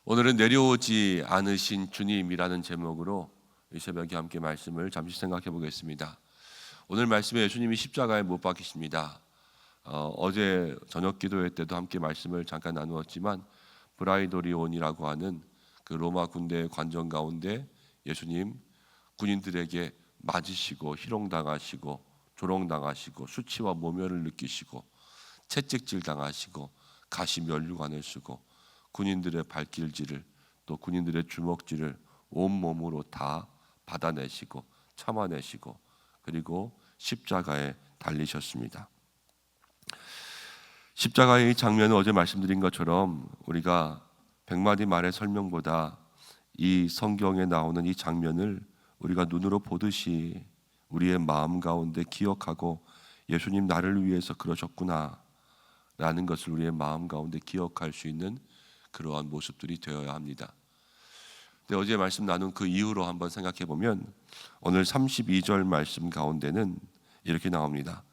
오늘은 내려오지 않으신 주님이라는 제목으로 이 새벽에 함께 말씀을 잠시 생각해 보겠습니다. 오늘 말씀에 예수님이 십자가에 못 박히십니다. 어제 저녁 기도회 때도 함께 말씀을 잠깐 나누었지만 브라이도리온이라고 하는 그 로마 군대 관전 가운데 예수님 군인들에게 맞으시고 희롱당하시고 조롱당하시고 수치와 모멸을 느끼시고 채찍질 당하시고 가시 면류관을 쓰고 군인들의 발길질을 또 군인들의 주먹질을 온몸으로 다 받아내시고 참아내시고 그리고 십자가에 달리셨습니다. 십자가의 이 장면은 어제 말씀드린 것처럼 우리가 100마디 말의 설명보다 이 성경에 나오는 이 장면을 우리가 눈으로 보듯이 우리의 마음 가운데 기억하고 예수님 나를 위해서 그러셨구나 라는 것을 우리의 마음 가운데 기억할 수 있는 그러한 모습들이 되어야 합니다. 근데 어제 말씀 나눈 그 이후로 한번 생각해 보면 오늘 32절 말씀 가운데는 이렇게 나옵니다.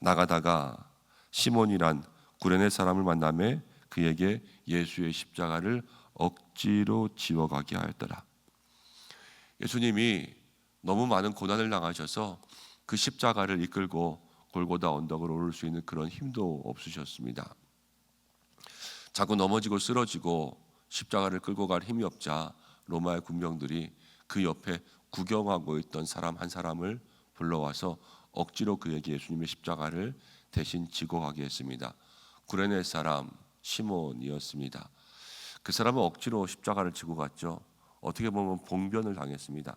나가다가 시몬이란 구레네 사람을 만나매 그에게 예수의 십자가를 억지로 지워가게 하였더라. 예수님이 너무 많은 고난을 당하셔서 그 십자가를 이끌고 골고다 언덕을 오를 수 있는 그런 힘도 없으셨습니다. 자꾸 넘어지고 쓰러지고 십자가를 끌고 갈 힘이 없자 로마의 군병들이 그 옆에 구경하고 있던 사람 한 사람을 불러와서 억지로 그에게 예수님의 십자가를 대신 지고 가게 했습니다. 구레네 사람 시몬이었습니다. 그 사람은 억지로 십자가를 지고 갔죠. 어떻게 보면 봉변을 당했습니다.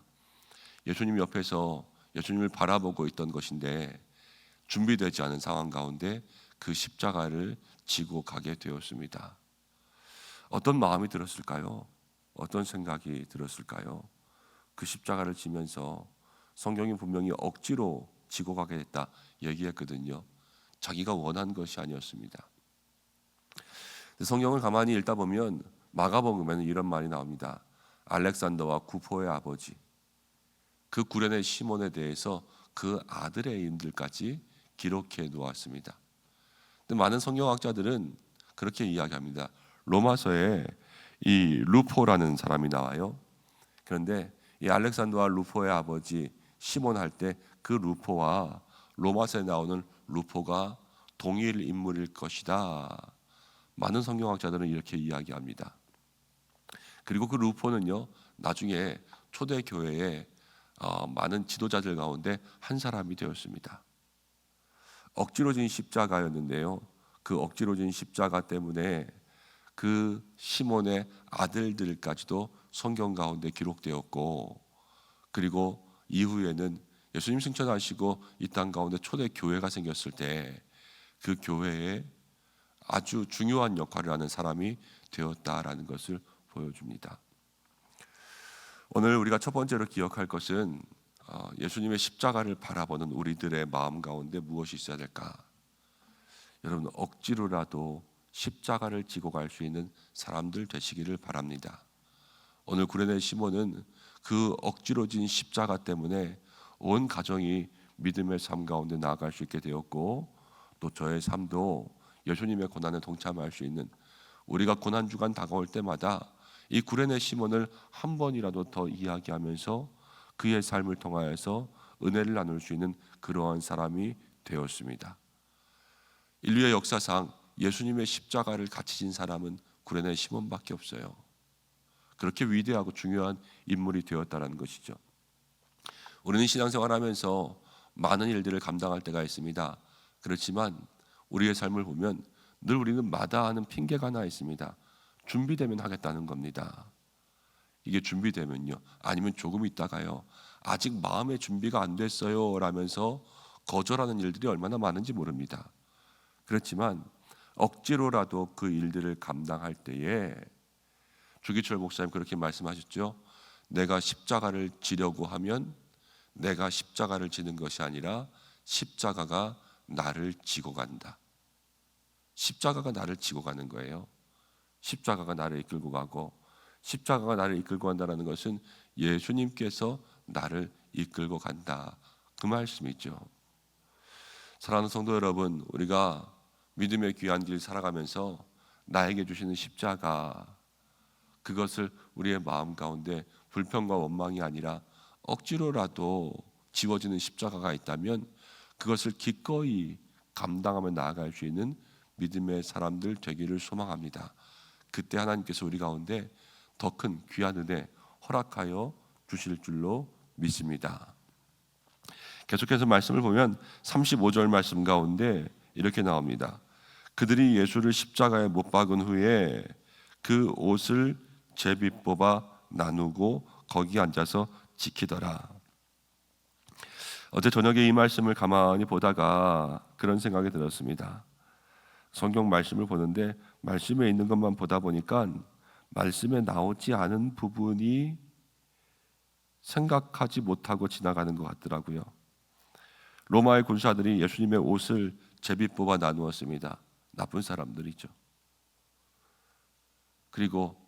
예수님 옆에서 예수님을 바라보고 있던 것인데 준비되지 않은 상황 가운데 그 십자가를 지고 가게 되었습니다. 어떤 마음이 들었을까요? 어떤 생각이 들었을까요? 그 십자가를 지면서 성경이 분명히 억지로 지고 가게 됐다 얘기했거든요. 자기가 원한 것이 아니었습니다. 성경을 가만히 읽다 보면 마가복음에는 이런 말이 나옵니다. 알렉산더와 구포의 아버지, 그 구레네 시몬에 대해서 그 아들의 이름들까지 기록해 놓았습니다. 근데 많은 성경학자들은 그렇게 이야기합니다. 로마서에 이 루포라는 사람이 나와요. 그런데 이 알렉산더와 루포의 아버지 시몬 할 때 그 루포와 로마서에 나오는 루포가 동일 인물일 것이다. 많은 성경학자들은 이렇게 이야기합니다. 그리고 그 루포는요, 나중에 초대 교회에 많은 지도자들 가운데 한 사람이 되었습니다. 억지로 진 십자가였는데요. 그 억지로 진 십자가 때문에 그 시몬의 아들들까지도 성경 가운데 기록되었고, 그리고 이후에는 예수님 승천하시고 이 땅 가운데 초대 교회가 생겼을 때 그 교회에 아주 중요한 역할을 하는 사람이 되었다라는 것을 보여줍니다. 오늘 우리가 첫 번째로 기억할 것은 예수님의 십자가를 바라보는 우리들의 마음 가운데 무엇이 있어야 될까? 여러분, 억지로라도 십자가를 지고 갈 수 있는 사람들 되시기를 바랍니다. 오늘 구레네 시몬은 그 억지로 진 십자가 때문에 온 가정이 믿음의 삶 가운데 나아갈 수 있게 되었고, 또 저의 삶도 예수님의 고난에 동참할 수 있는, 우리가 고난주간 다가올 때마다 이 구레네 시몬을 한 번이라도 더 이야기하면서 그의 삶을 통하여서 은혜를 나눌 수 있는 그러한 사람이 되었습니다. 인류의 역사상 예수님의 십자가를 같이 진 사람은 구레네 시몬밖에 없어요. 그렇게 위대하고 중요한 인물이 되었다는 것이죠. 우리는 신앙생활하면서 많은 일들을 감당할 때가 있습니다. 그렇지만 우리의 삶을 보면 늘 우리는 마다하는 핑계가 하나 있습니다. 준비되면 하겠다는 겁니다. 이게 준비되면요, 아니면 조금 있다가요, 아직 마음의 준비가 안 됐어요 라면서 거절하는 일들이 얼마나 많은지 모릅니다. 그렇지만 억지로라도 그 일들을 감당할 때에 주기철 목사님 그렇게 말씀하셨죠. 내가 십자가를 지려고 하면 내가 십자가를 지는 것이 아니라 십자가가 나를 지고 간다. 십자가가 나를 지고 가는 거예요. 십자가가 나를 이끌고 가고, 십자가가 나를 이끌고 간다는 것은 예수님께서 나를 이끌고 간다, 그 말씀이죠. 사랑하는 성도 여러분, 우리가 믿음의 귀한 길 살아가면서 나에게 주시는 십자가, 그것을 우리의 마음 가운데 불평과 원망이 아니라 억지로라도 지워지는 십자가가 있다면 그것을 기꺼이 감당하며 나아갈 수 있는 믿음의 사람들 되기를 소망합니다. 그때 하나님께서 우리 가운데 더 큰 귀한 은혜 허락하여 주실 줄로 믿습니다. 계속해서 말씀을 보면 35절 말씀 가운데 이렇게 나옵니다. 그들이 예수를 십자가에 못 박은 후에 그 옷을 제비 뽑아 나누고 거기 앉아서 지키더라. 어제 저녁에 이 말씀을 가만히 보다가 그런 생각이 들었습니다. 성경 말씀을 보는데 말씀에 있는 것만 보다 보니까 말씀에 나오지 않은 부분이 생각하지 못하고 지나가는 것 같더라고요. 로마의 군사들이 예수님의 옷을 제비 뽑아 나누었습니다. 나쁜 사람들이죠. 그리고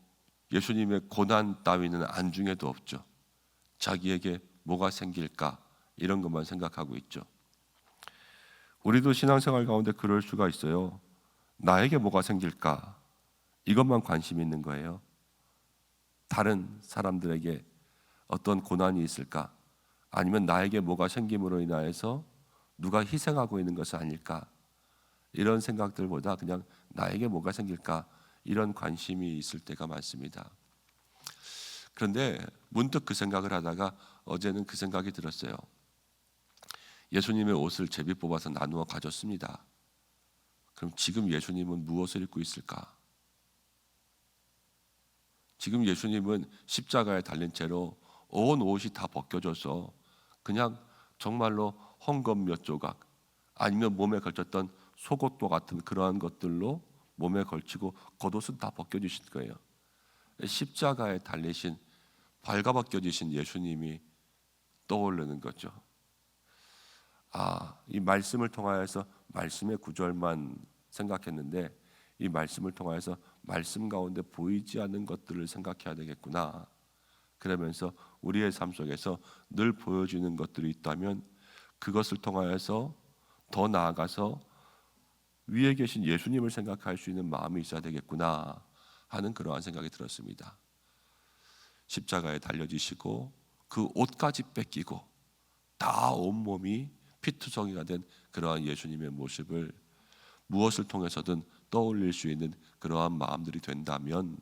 예수님의 고난 따위는 안중에도 없죠. 자기에게 뭐가 생길까 이런 것만 생각하고 있죠. 우리도 신앙생활 가운데 그럴 수가 있어요. 나에게 뭐가 생길까 이것만 관심이 있는 거예요. 다른 사람들에게 어떤 고난이 있을까, 아니면 나에게 뭐가 생김으로 인하여서 누가 희생하고 있는 것은 아닐까, 이런 생각들보다 그냥 나에게 뭐가 생길까 이런 관심이 있을 때가 많습니다. 그런데 문득 그 생각을 하다가 어제는 그 생각이 들었어요. 예수님의 옷을 제비 뽑아서 나누어 가졌습니다. 그럼 지금 예수님은 무엇을 입고 있을까? 지금 예수님은 십자가에 달린 채로 온 옷이 다 벗겨져서 그냥 정말로 헝겊 몇 조각, 아니면 몸에 걸쳤던 속옷과 같은 그러한 것들로 몸에 걸치고 겉옷은 다 벗겨주신 거예요. 십자가에 달리신 발가벗겨지신 예수님이 떠오르는 거죠. 이 말씀을 통하여서 말씀의 구절만 생각했는데 이 말씀을 통하여서 말씀 가운데 보이지 않는 것들을 생각해야 되겠구나. 그러면서 우리의 삶 속에서 늘 보여지는 것들이 있다면 그것을 통하여서 더 나아가서 위에 계신 예수님을 생각할 수 있는 마음이 있어야 되겠구나 하는 그러한 생각이 들었습니다. 십자가에 달려지시고 그 옷까지 뺏기고 다 온몸이 피투성이가 된 그러한 예수님의 모습을 무엇을 통해서든 떠올릴 수 있는 그러한 마음들이 된다면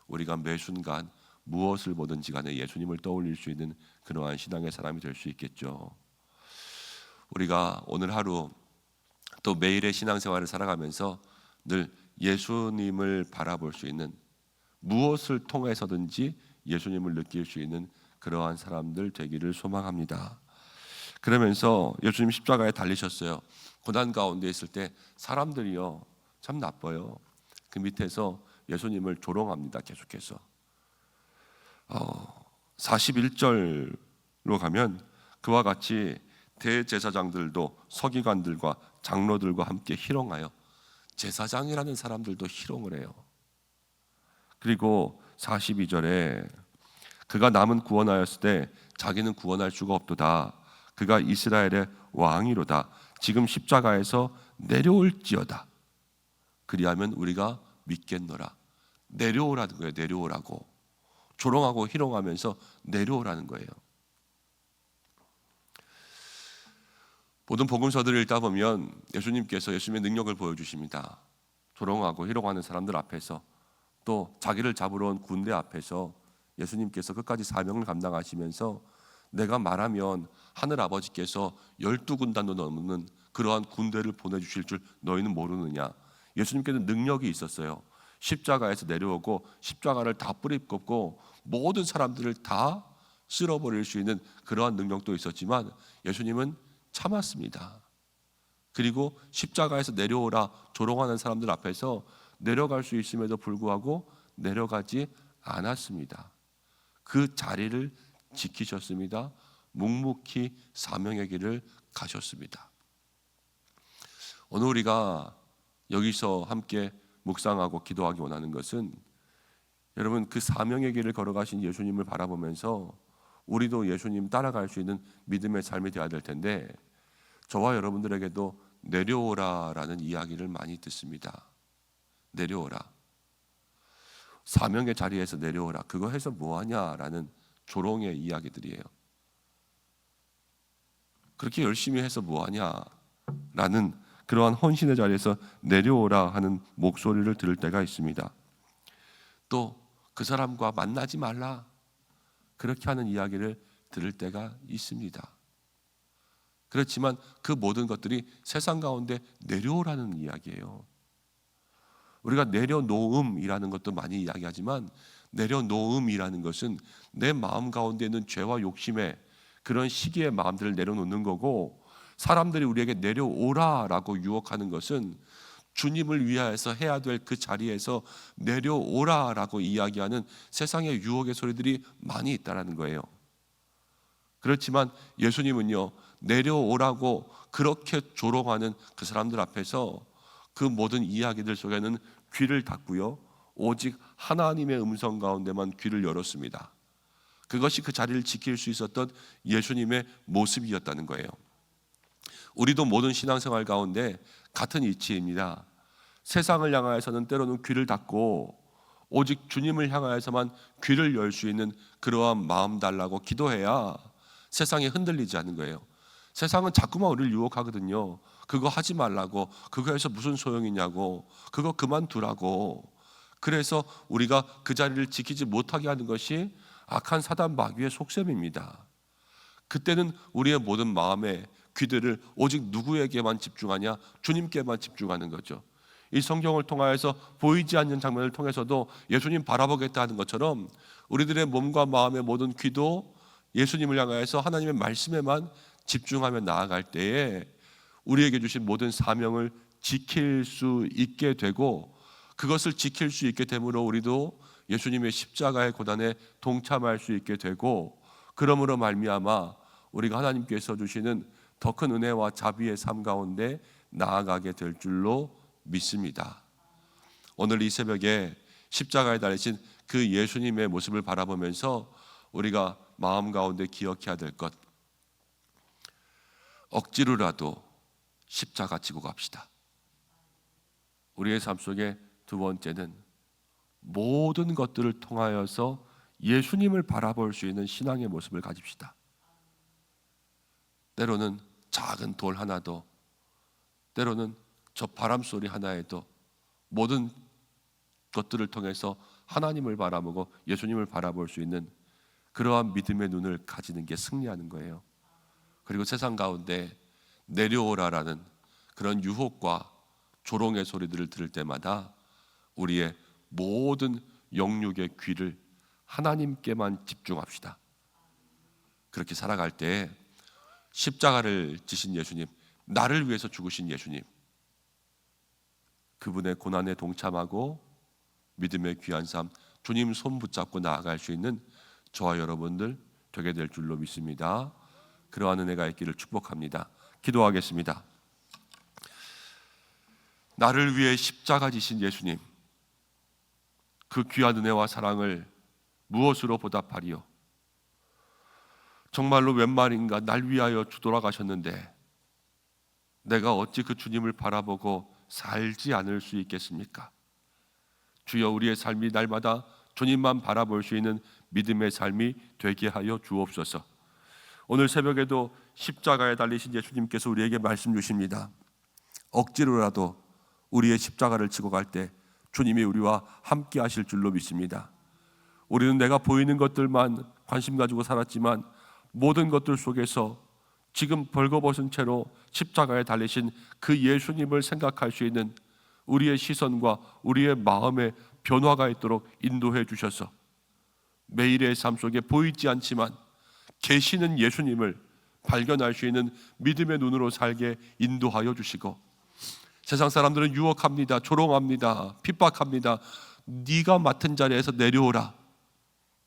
우리가 매 순간 무엇을 보든지 간에 예수님을 떠올릴 수 있는 그러한 신앙의 사람이 될 수 있겠죠. 우리가 오늘 하루 또 매일의 신앙생활을 살아가면서 늘 예수님을 바라볼 수 있는, 무엇을 통해서든지 예수님을 느낄 수 있는 그러한 사람들 되기를 소망합니다. 그러면서 예수님 십자가에 달리셨어요. 고난 가운데 있을 때 사람들이요 참 나빠요. 그 밑에서 예수님을 조롱합니다. 계속해서 41절로 가면 그와 같이 대제사장들도 서기관들과 장로들과 함께 희롱하여, 제사장이라는 사람들도 희롱을 해요. 그리고 42절에 그가 남은 구원하였을 때 자기는 구원할 수가 없도다. 그가 이스라엘의 왕이로다. 지금 십자가에서 내려올지어다. 그리하면 우리가 믿겠노라. 내려오라는 거예요. 내려오라고. 조롱하고 희롱하면서 내려오라는 거예요. 모든 복음서들을 읽다 보면 예수님께서 예수님의 능력을 보여주십니다. 조롱하고 희롱하는 사람들 앞에서, 또 자기를 잡으러 온 군대 앞에서 예수님께서 끝까지 사명을 감당하시면서 내가 말하면 하늘 아버지께서 12군단도 넘는 그러한 군대를 보내주실 줄 너희는 모르느냐. 예수님께는 능력이 있었어요. 십자가에서 내려오고 십자가를 다 뿌리 뽑고 모든 사람들을 다 쓸어버릴 수 있는 그러한 능력도 있었지만 예수님은 참았습니다. 그리고 십자가에서 내려오라 조롱하는 사람들 앞에서 내려갈 수 있음에도 불구하고 내려가지 않았습니다. 그 자리를 지키셨습니다. 묵묵히 사명의 길을 가셨습니다. 오늘 우리가 여기서 함께 묵상하고 기도하기 원하는 것은, 여러분 그 사명의 길을 걸어가신 예수님을 바라보면서 우리도 예수님 따라갈 수 있는 믿음의 삶이 되어야 될 텐데, 저와 여러분들에게도 내려오라라는 이야기를 많이 듣습니다. 내려오라. 사명의 자리에서 내려오라. 그거 해서 뭐하냐라는 조롱의 이야기들이에요. 그렇게 열심히 해서 뭐하냐라는 그러한 헌신의 자리에서 내려오라 하는 목소리를 들을 때가 있습니다. 또 그 사람과 만나지 말라 그렇게 하는 이야기를 들을 때가 있습니다. 그렇지만 그 모든 것들이 세상 가운데 내려오라는 이야기예요. 우리가 내려놓음이라는 것도 많이 이야기하지만 내려놓음이라는 것은 내 마음 가운데 있는 죄와 욕심의 그런 시기의 마음들을 내려놓는 거고, 사람들이 우리에게 내려오라라고 유혹하는 것은 주님을 위하여서 해야 될 그 자리에서 내려오라라고 이야기하는 세상의 유혹의 소리들이 많이 있다는 거예요. 그렇지만 예수님은요, 내려오라고 그렇게 조롱하는 그 사람들 앞에서 그 모든 이야기들 속에는 귀를 닫고요, 오직 하나님의 음성 가운데만 귀를 열었습니다. 그것이 그 자리를 지킬 수 있었던 예수님의 모습이었다는 거예요. 우리도 모든 신앙생활 가운데 같은 이치입니다. 세상을 향하여서는 때로는 귀를 닫고 오직 주님을 향하여서만 귀를 열 수 있는 그러한 마음 달라고 기도해야 세상에 흔들리지 않는 거예요. 세상은 자꾸만 우리를 유혹하거든요. 그거 하지 말라고, 그거 해서 무슨 소용이냐고, 그거 그만두라고. 그래서 우리가 그 자리를 지키지 못하게 하는 것이 악한 사단 마귀의 속셈입니다. 그때는 우리의 모든 마음의 귀들을 오직 누구에게만 집중하냐? 주님께만 집중하는 거죠. 이 성경을 통하여서 보이지 않는 장면을 통해서도 예수님 바라보겠다는 것처럼 우리들의 몸과 마음의 모든 귀도 예수님을 향하여서 하나님의 말씀에만 집중하며 나아갈 때에 우리에게 주신 모든 사명을 지킬 수 있게 되고, 그것을 지킬 수 있게 됨으로 우리도 예수님의 십자가의 고난에 동참할 수 있게 되고, 그러므로 말미암아 우리가 하나님께서 주시는 더 큰 은혜와 자비의 삶 가운데 나아가게 될 줄로 믿습니다. 오늘 이 새벽에 십자가에 달리신 그 예수님의 모습을 바라보면서 우리가 마음 가운데 기억해야 될 것, 억지로라도 십자가 지고 갑시다. 우리의 삶 속에 두 번째는 모든 것들을 통하여서 예수님을 바라볼 수 있는 신앙의 모습을 가집시다. 때로는 작은 돌 하나도, 때로는 저 바람 소리 하나에도 모든 것들을 통해서 하나님을 바라보고 예수님을 바라볼 수 있는 그러한 믿음의 눈을 가지는 게 승리하는 거예요. 그리고 세상 가운데 내려오라라는 그런 유혹과 조롱의 소리들을 들을 때마다 우리의 모든 영육의 귀를 하나님께만 집중합시다. 그렇게 살아갈 때 십자가를 지신 예수님, 나를 위해서 죽으신 예수님, 그분의 고난에 동참하고 믿음의 귀한 삶, 주님 손 붙잡고 나아갈 수 있는 저와 여러분들 되게 될 줄로 믿습니다. 그러한 은혜가 있기를 축복합니다. 기도하겠습니다. 나를 위해 십자가 지신 예수님, 그 귀한 은혜와 사랑을 무엇으로 보답하리요? 정말로 웬 말인가, 날 위하여 주돌아가셨는데 내가 어찌 그 주님을 바라보고 살지 않을 수 있겠습니까? 주여, 우리의 삶이 날마다 주님만 바라볼 수 있는 믿음의 삶이 되게 하여 주옵소서. 오늘 새벽에도 십자가에 달리신 예수님께서 우리에게 말씀 주십니다. 억지로라도 우리의 십자가를 지고 갈 때 주님이 우리와 함께 하실 줄로 믿습니다. 우리는 내가 보이는 것들만 관심 가지고 살았지만 모든 것들 속에서 지금 벌거벗은 채로 십자가에 달리신 그 예수님을 생각할 수 있는 우리의 시선과 우리의 마음의 변화가 있도록 인도해 주셔서 매일의 삶 속에 보이지 않지만 계시는 예수님을 발견할 수 있는 믿음의 눈으로 살게 인도하여 주시고, 세상 사람들은 유혹합니다, 조롱합니다, 핍박합니다. 네가 맡은 자리에서 내려오라.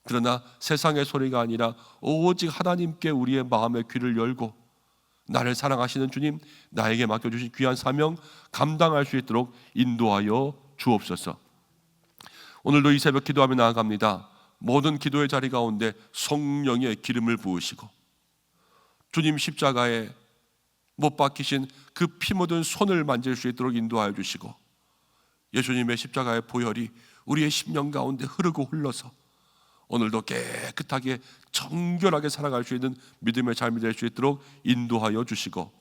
그러나 세상의 소리가 아니라 오직 하나님께 우리의 마음의 귀를 열고 나를 사랑하시는 주님, 나에게 맡겨주신 귀한 사명 감당할 수 있도록 인도하여 주옵소서. 오늘도 이 새벽 기도하며 나아갑니다. 모든 기도의 자리 가운데 성령의 기름을 부으시고 주님 십자가에 못 박히신 그 피 묻은 손을 만질 수 있도록 인도하여 주시고 예수님의 십자가의 보혈이 우리의 심령 가운데 흐르고 흘러서 오늘도 깨끗하게 정결하게 살아갈 수 있는 믿음의 삶이 될 수 있도록 인도하여 주시고,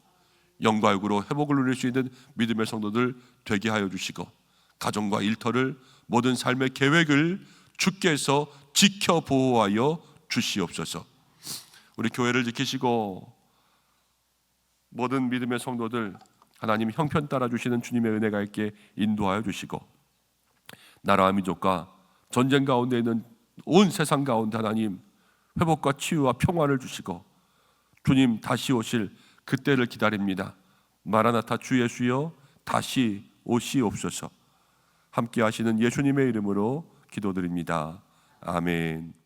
영과 육으로 회복을 누릴 수 있는 믿음의 성도들 되게 하여 주시고, 가정과 일터를, 모든 삶의 계획을 주께서 지켜 보호하여 주시옵소서. 우리 교회를 지키시고 모든 믿음의 성도들 하나님 형편 따라 주시는 주님의 은혜가 있게 인도하여 주시고, 나라와 민족과 전쟁 가운데 있는 온 세상 가운데 하나님 회복과 치유와 평화를 주시고, 주님 다시 오실 그때를 기다립니다. 마라나타 주 예수여 다시 오시옵소서. 함께 하시는 예수님의 이름으로 기도드립니다. 아멘.